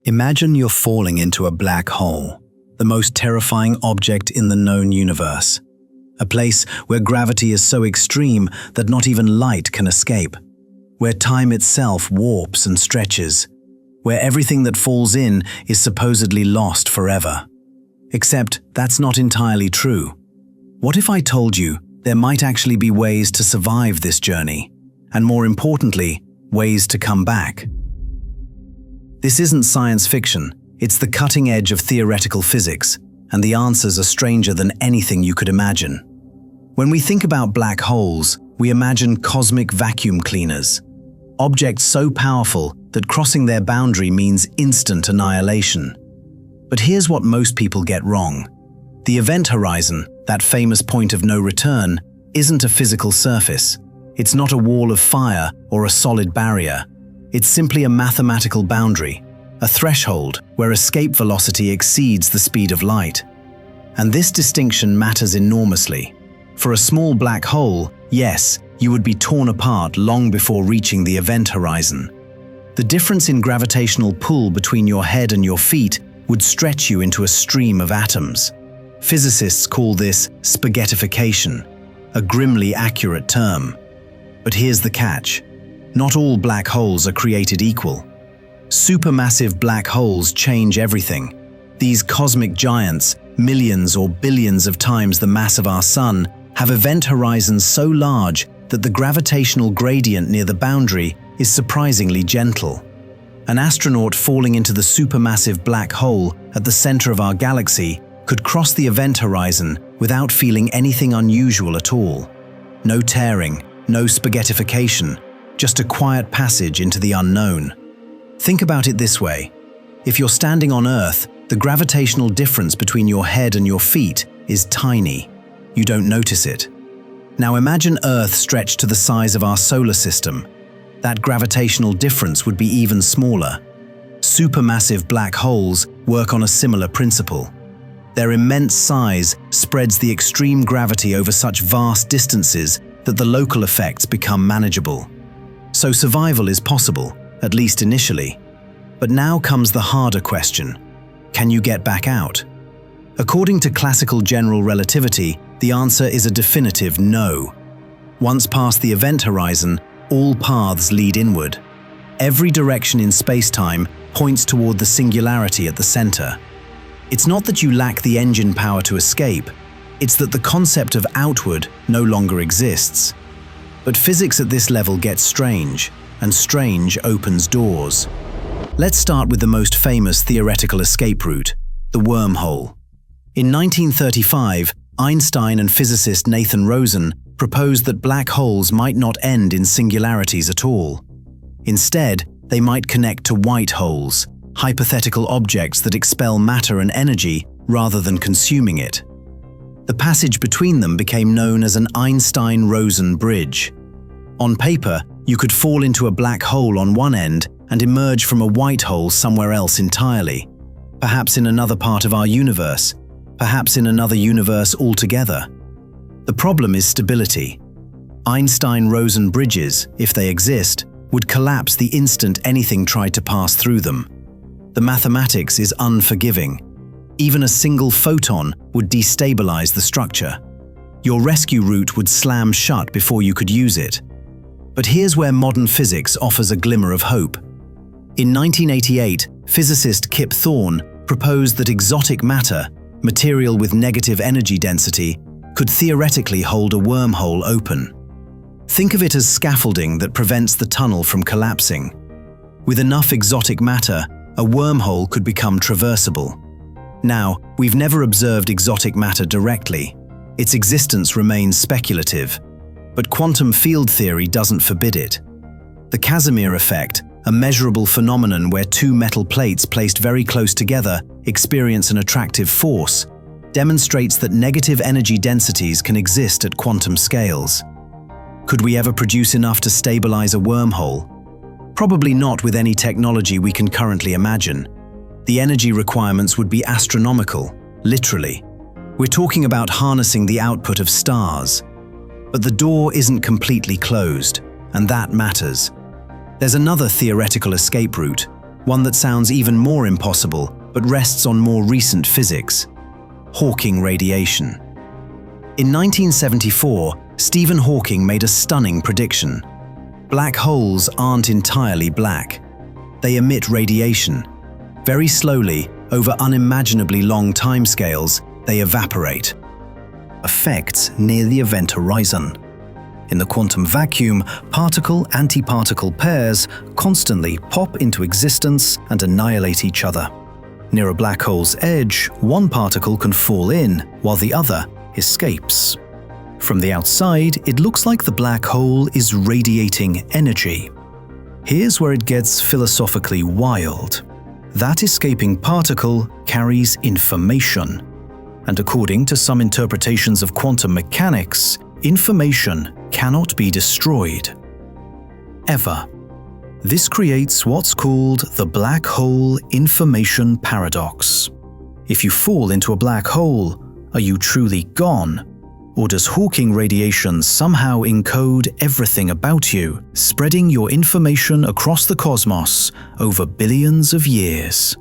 Imagine you're falling into a black hole, the most terrifying object in the known universe. A place where gravity is so extreme that not even light can escape. Where time itself warps and stretches. Where everything that falls in is supposedly lost forever. Except that's not entirely true. What if I told you there might actually be ways to survive this journey? And more importantly, ways to come back? This isn't science fiction, it's the cutting edge of theoretical physics, and the answers are stranger than anything you could imagine. When we think about black holes, we imagine cosmic vacuum cleaners, objects so powerful that crossing their boundary means instant annihilation. But here's what most people get wrong. The event horizon, that famous point of no return, isn't a physical surface. It's not a wall of fire or a solid barrier. It's simply a mathematical boundary, a threshold where escape velocity exceeds the speed of light. And this distinction matters enormously. For a small black hole, yes, you would be torn apart long before reaching the event horizon. The difference in gravitational pull between your head and your feet would stretch you into a stream of atoms. Physicists call this spaghettification, a grimly accurate term. But here's the catch. Not all black holes are created equal. Supermassive black holes change everything. These cosmic giants, millions or billions of times the mass of our Sun, have event horizons so large that the gravitational gradient near the boundary is surprisingly gentle. An astronaut falling into the supermassive black hole at the center of our galaxy could cross the event horizon without feeling anything unusual at all. No tearing, no spaghettification, just a quiet passage into the unknown. Think about it this way. If you're standing on Earth, the gravitational difference between your head and your feet is tiny. You don't notice it. Now imagine Earth stretched to the size of our solar system. That gravitational difference would be even smaller. Supermassive black holes work on a similar principle. Their immense size spreads the extreme gravity over such vast distances that the local effects become manageable. So survival is possible, at least initially. But now comes the harder question. Can you get back out? According to classical general relativity, the answer is a definitive no. Once past the event horizon, all paths lead inward. Every direction in space-time points toward the singularity at the center. It's not that you lack the engine power to escape, it's that the concept of outward no longer exists. But physics at this level gets strange, and strange opens doors. Let's start with the most famous theoretical escape route, the wormhole. In 1935, Einstein and physicist Nathan Rosen proposed that black holes might not end in singularities at all. Instead, they might connect to white holes, hypothetical objects that expel matter and energy rather than consuming it. The passage between them became known as an Einstein-Rosen bridge. On paper, you could fall into a black hole on one end and emerge from a white hole somewhere else entirely. Perhaps in another part of our universe, perhaps in another universe altogether. The problem is stability. Einstein-Rosen bridges, if they exist, would collapse the instant anything tried to pass through them. The mathematics is unforgiving. Even a single photon would destabilize the structure. Your rescue route would slam shut before you could use it. But here's where modern physics offers a glimmer of hope. In 1988, physicist Kip Thorne proposed that exotic matter, material with negative energy density, could theoretically hold a wormhole open. Think of it as scaffolding that prevents the tunnel from collapsing. With enough exotic matter, a wormhole could become traversable. Now, we've never observed exotic matter directly. Its existence remains speculative. But quantum field theory doesn't forbid it. The Casimir effect, a measurable phenomenon where two metal plates placed very close together experience an attractive force, demonstrates that negative energy densities can exist at quantum scales. Could we ever produce enough to stabilize a wormhole? Probably not with any technology we can currently imagine. The energy requirements would be astronomical, literally. We're talking about harnessing the output of stars. But the door isn't completely closed, and that matters. There's another theoretical escape route, one that sounds even more impossible but rests on more recent physics: Hawking radiation. In 1974, Stephen Hawking made a stunning prediction. Black holes aren't entirely black. They emit radiation. Very slowly, over unimaginably long timescales, they evaporate. Effects near the event horizon. In the quantum vacuum, particle-antiparticle pairs constantly pop into existence and annihilate each other. Near a black hole's edge, one particle can fall in, while the other escapes. From the outside, it looks like the black hole is radiating energy. Here's where it gets philosophically wild. That escaping particle carries information. And according to some interpretations of quantum mechanics, information cannot be destroyed. Ever. This creates what's called the black hole information paradox. If you fall into a black hole, are you truly gone? Or does Hawking radiation somehow encode everything about you, spreading your information across the cosmos over billions of years?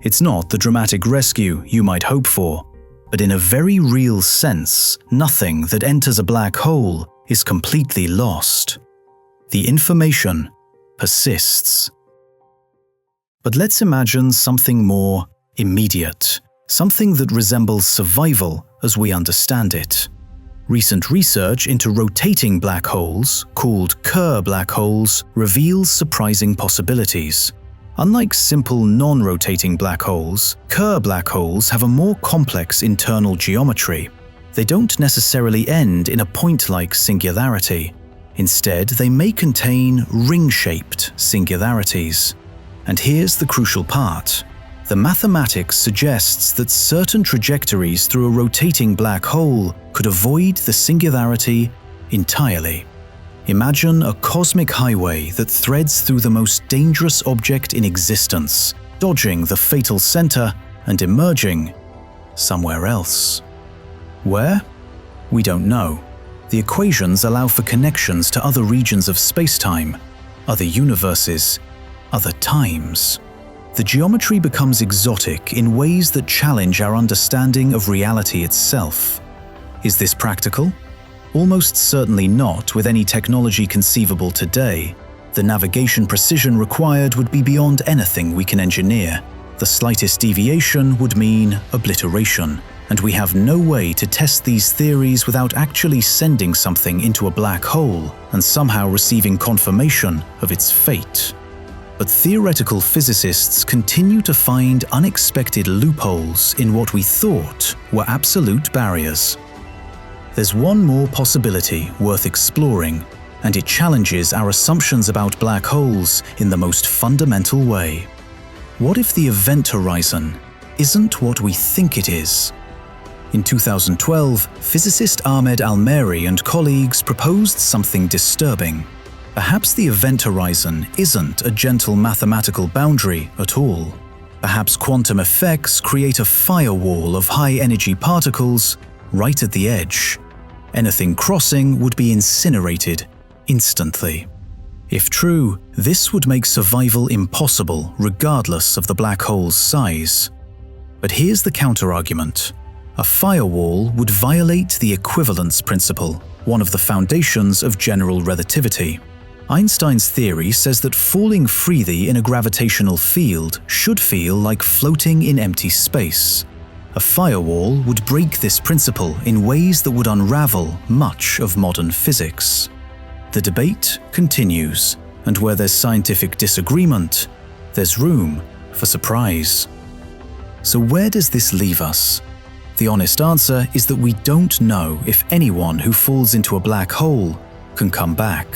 It's not the dramatic rescue you might hope for, but in a very real sense, nothing that enters a black hole is completely lost. The information persists. But let's imagine something more immediate, something that resembles survival as we understand it. Recent research into rotating black holes, called Kerr black holes, reveals surprising possibilities. Unlike simple non-rotating black holes, Kerr black holes have a more complex internal geometry. They don't necessarily end in a point-like singularity. Instead, they may contain ring-shaped singularities. And here's the crucial part. The mathematics suggests that certain trajectories through a rotating black hole could avoid the singularity entirely. Imagine a cosmic highway that threads through the most dangerous object in existence, dodging the fatal center and emerging somewhere else. Where? We don't know. The equations allow for connections to other regions of spacetime, other universes, other times. The geometry becomes exotic in ways that challenge our understanding of reality itself. Is this practical? Almost certainly not with any technology conceivable today. The navigation precision required would be beyond anything we can engineer. The slightest deviation would mean obliteration, and we have no way to test these theories without actually sending something into a black hole and somehow receiving confirmation of its fate. But theoretical physicists continue to find unexpected loopholes in what we thought were absolute barriers. There's one more possibility worth exploring, and it challenges our assumptions about black holes in the most fundamental way. What if the event horizon isn't what we think it is? In 2012, physicist Ahmed Almeri and colleagues proposed something disturbing. Perhaps the event horizon isn't a gentle mathematical boundary at all. Perhaps quantum effects create a firewall of high-energy particles right at the edge. Anything crossing would be incinerated instantly. If true, this would make survival impossible regardless of the black hole's size. But here's the counterargument. A firewall would violate the equivalence principle, one of the foundations of general relativity. Einstein's theory says that falling freely in a gravitational field should feel like floating in empty space. A firewall would break this principle in ways that would unravel much of modern physics. The debate continues, and where there's scientific disagreement, there's room for surprise. So where does this leave us? The honest answer is that we don't know if anyone who falls into a black hole can come back.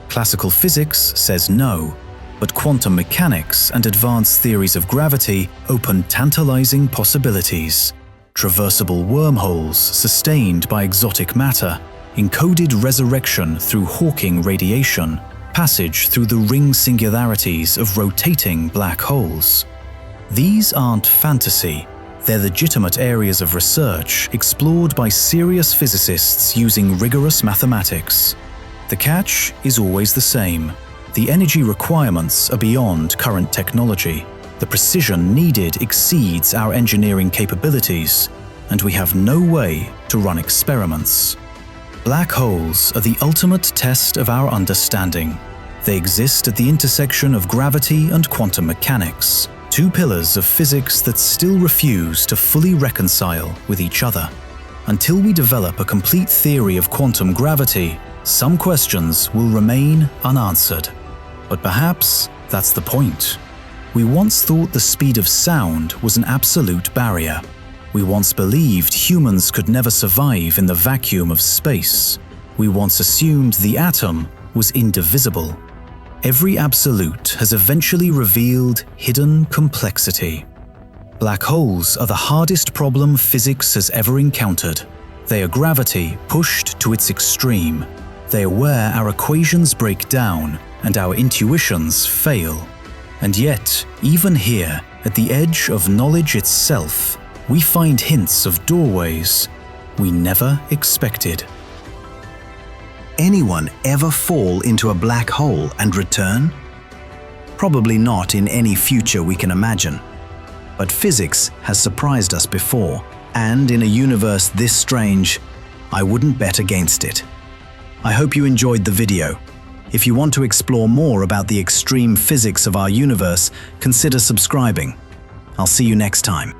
Classical physics says no, but quantum mechanics and advanced theories of gravity open tantalizing possibilities. Traversable wormholes sustained by exotic matter, encoded resurrection through Hawking radiation, passage through the ring singularities of rotating black holes. These aren't fantasy. They're legitimate areas of research explored by serious physicists using rigorous mathematics. The catch is always the same. The energy requirements are beyond current technology. The precision needed exceeds our engineering capabilities, and we have no way to run experiments. Black holes are the ultimate test of our understanding. They exist at the intersection of gravity and quantum mechanics, two pillars of physics that still refuse to fully reconcile with each other. Until we develop a complete theory of quantum gravity, some questions will remain unanswered. But perhaps that's the point. We once thought the speed of sound was an absolute barrier. We once believed humans could never survive in the vacuum of space. We once assumed the atom was indivisible. Every absolute has eventually revealed hidden complexity. Black holes are the hardest problem physics has ever encountered. They are gravity pushed to its extreme. They are where our equations break down and our intuitions fail. And yet, even here, at the edge of knowledge itself, we find hints of doorways we never expected. Anyone ever fall into a black hole and return? Probably not in any future we can imagine. But physics has surprised us before, and in a universe this strange, I wouldn't bet against it. I hope you enjoyed the video. If you want to explore more about the extreme physics of our universe, consider subscribing. I'll see you next time.